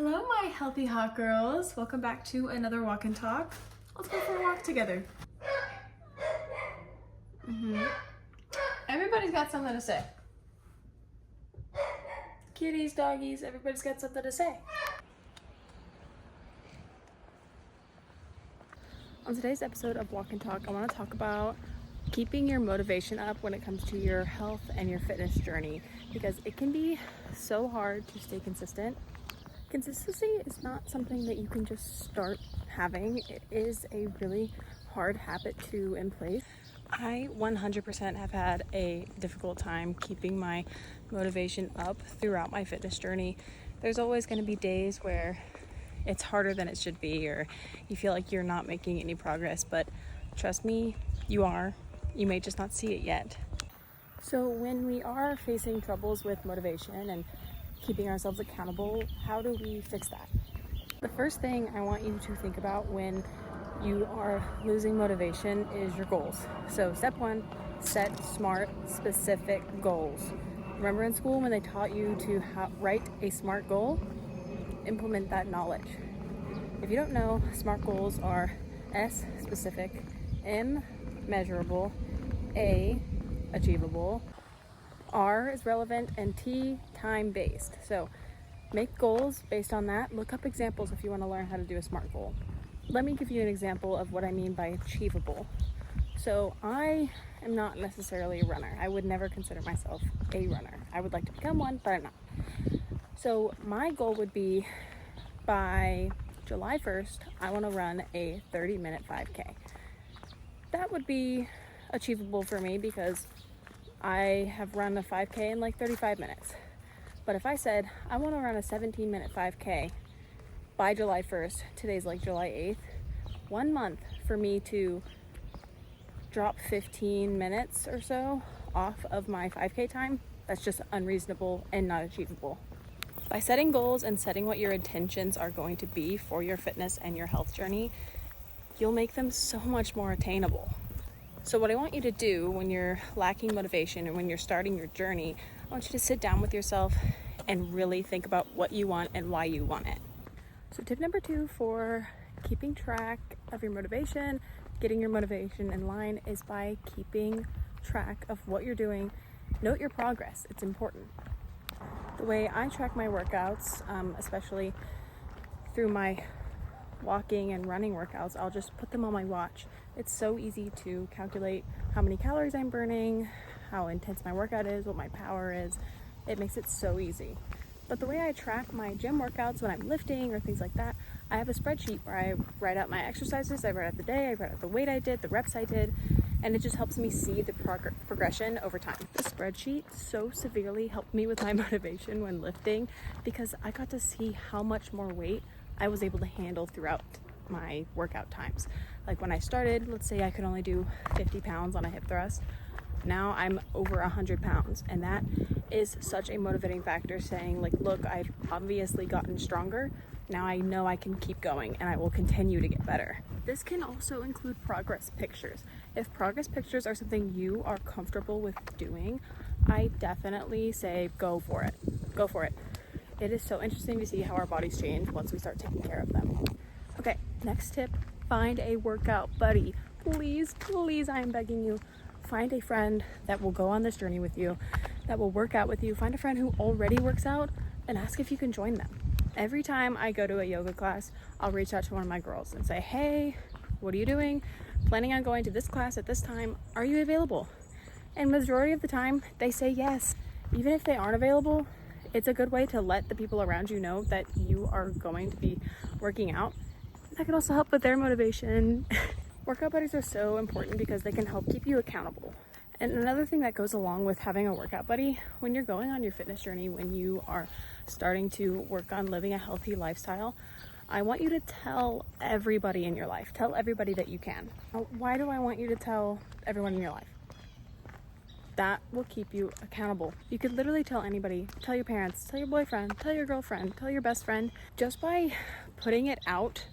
Hello, my healthy hot girls. Welcome back to another walk and talk. Let's go for a walk together. Everybody's got something to say. Kitties, doggies, everybody's got something to say. On today's episode of Walk and Talk, I want to talk about keeping your motivation up when it comes to your health and your fitness journey, because it can be so hard to stay consistent. Consistency is not something that you can just start having. It is a really hard habit to in place. I 100% have had a difficult time keeping my motivation up throughout my fitness journey. There's always going to be days where it's harder than it should be, or you feel like you're not making any progress, but trust me, you are. You may just not see it yet. So when we are facing troubles with motivation and keeping ourselves accountable, how do we fix that? The first thing I want you to think about when you are losing motivation is your goals. So step one, set smart, specific goals. Remember in school when they taught you to write a SMART goal? Implement that knowledge. If you don't know, SMART goals are S, specific, M, measurable, A, achievable, R is relevant, and T, time-based. So make goals based on that. Look up examples if you want to learn how to do a SMART goal. Let me give you an example of what I mean by achievable. So I am not necessarily a runner. I would never consider myself a runner. I would like to become one, but I'm not. So my goal would be by July 1st, I want to run a 30-minute 5K. That would be achievable for me because I have run a 5K in like 35 minutes. But if I said, I want to run a 17-minute 5K by July 1st, today's like July 8th, 1 month for me to drop 15 minutes or so off of my 5K time, that's just unreasonable and not achievable. By setting goals and setting what your intentions are going to be for your fitness and your health journey, you'll make them so much more attainable. So what I want you to do when you're lacking motivation and when you're starting your journey, I want you to sit down with yourself and really think about what you want and why you want it. So tip number 2 for keeping track of your motivation, getting your motivation in line, is by keeping track of what you're doing. Note your progress. It's important. The way I track my workouts, especially through my walking and running workouts, I'll just put them on my watch. It's so easy to calculate how many calories I'm burning, how intense my workout is, what my power is. It makes it so easy. But the way I track my gym workouts when I'm lifting or things like that, I have a spreadsheet where I write out my exercises, I write out the day, I write out the weight I did, the reps I did, and it just helps me see the progression over time. The spreadsheet so severely helped me with my motivation when lifting because I got to see how much more weight I was able to handle throughout my workout times. Like when I started, let's say I could only do 50 pounds on a hip thrust. Now I'm over 100 pounds, and that is such a motivating factor, saying like, look, I've obviously gotten stronger. Now I know I can keep going and I will continue to get better. This can also include progress pictures. If progress pictures are something you are comfortable with doing, I definitely say go for it. Go for it. It is so interesting to see how our bodies change once we start taking care of them. Okay, next tip, find a workout buddy. Please, please, I am begging you, find a friend that will go on this journey with you, that will work out with you. Find a friend who already works out and ask if you can join them. Every time I go to a yoga class, I'll reach out to one of my girls and say, hey, what are you doing? Planning on going to this class at this time. Are you available? And majority of the time, they say yes. Even if they aren't available, it's a good way to let the people around you know that you are going to be working out. That can also help with their motivation. Workout buddies are so important because they can help keep you accountable. And another thing that goes along with having a workout buddy, when you're going on your fitness journey, when you are starting to work on living a healthy lifestyle, I want you to tell everybody in your life. Tell everybody that you can. Now, why do I want you to tell everyone in your life? That will keep you accountable. You could literally tell anybody, tell your parents, tell your boyfriend, tell your girlfriend, tell your best friend. Just by putting it out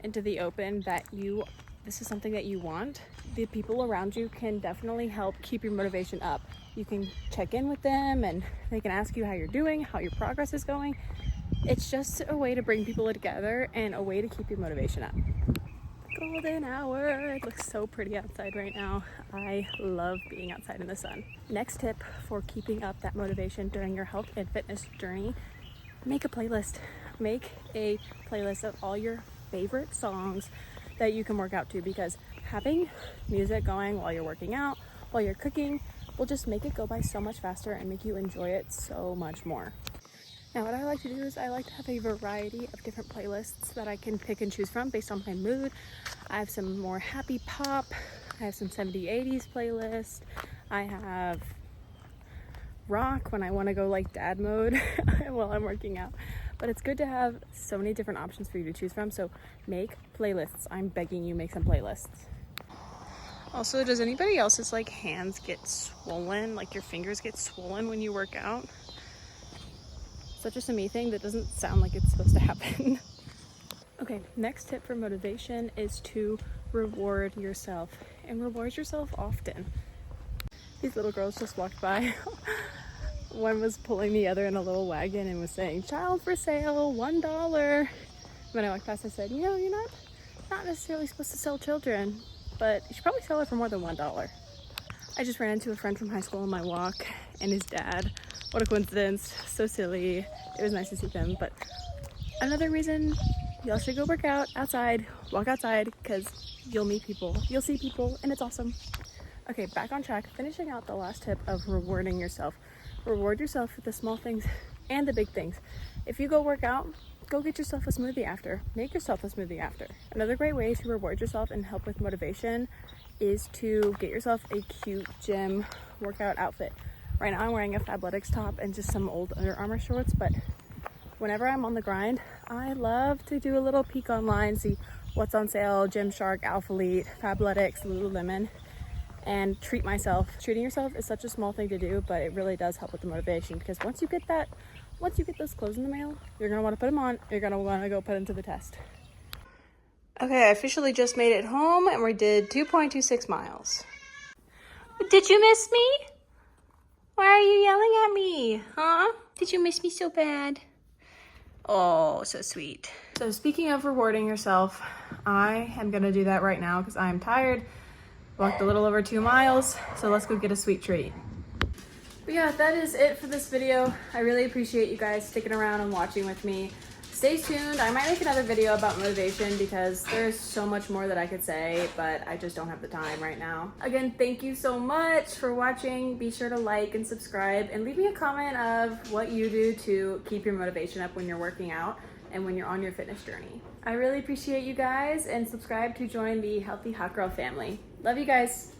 into the open that this is something that you want, the people around you can definitely help keep your motivation up. You can check in with them and they can ask you how you're doing, how your progress is going. It's just a way to bring people together and a way to keep your motivation up. Golden hour. It looks so pretty outside right now. I love being outside in the sun. Next tip for keeping up that motivation during your health and fitness journey: make a playlist. Make a playlist of all your favorite songs that you can work out to, because having music going while you're working out, while you're cooking, will just make it go by so much faster and make you enjoy it so much more. Now, what I like to do is I like to have a variety of different playlists that I can pick and choose from based on my mood. I have some more happy pop, I have some 70s, 80s playlist, I have rock when I want to go like dad mode while I'm working out. But it's good to have so many different options for you to choose from, so make playlists. I'm begging you, make some playlists. Also, does anybody else's like hands get swollen, like your fingers get swollen when you work out? Is that just a me thing? That doesn't sound like it's supposed to happen. Okay, next tip for motivation is to reward yourself, and reward yourself often. These little girls just walked by. One was pulling the other in a little wagon and was saying, "Child for sale, $1." When I walked past, I said, you know, you're not necessarily supposed to sell children, but you should probably sell it for more than $1. I just ran into a friend from high school on my walk and his dad. What a coincidence. So silly. It was nice to see them. But another reason y'all should go work out outside, walk outside, because you'll meet people, you'll see people, and it's awesome. Okay, back on track. Finishing out the last tip of rewarding yourself. Reward yourself for the small things and the big things. If you go work out, go get yourself a smoothie after. Make yourself a smoothie after. Another great way to reward yourself and help with motivation is to get yourself a cute gym workout outfit. Right now I'm wearing a Fabletics top and just some old Under Armour shorts, but whenever I'm on the grind, I love to do a little peek online, see what's on sale: Gymshark, Alphalete, Fabletics, Lululemon, and treat myself. Treating yourself is such a small thing to do, but it really does help with the motivation, because once you get those clothes in the mail, you're gonna want to put them on, you're gonna want to go put them to the test. Okay, I officially just made it home and we did 2.26 miles. Did you miss me? Why are you yelling at me? Huh? Did you miss me so bad? Oh, so sweet. So speaking of rewarding yourself, I am gonna do that right now because I'm tired. Walked a little over 2 miles, so let's go get a sweet treat. But yeah, that is it for this video. I really appreciate you guys sticking around and watching with me. Stay tuned. I might make another video about motivation because there's so much more that I could say, but I just don't have the time right now. Again, thank you so much for watching. Be sure to like and subscribe and leave me a comment of what you do to keep your motivation up when you're working out and when you're on your fitness journey. I really appreciate you guys, and subscribe to join the Healthy Hot Girl family. Love you guys.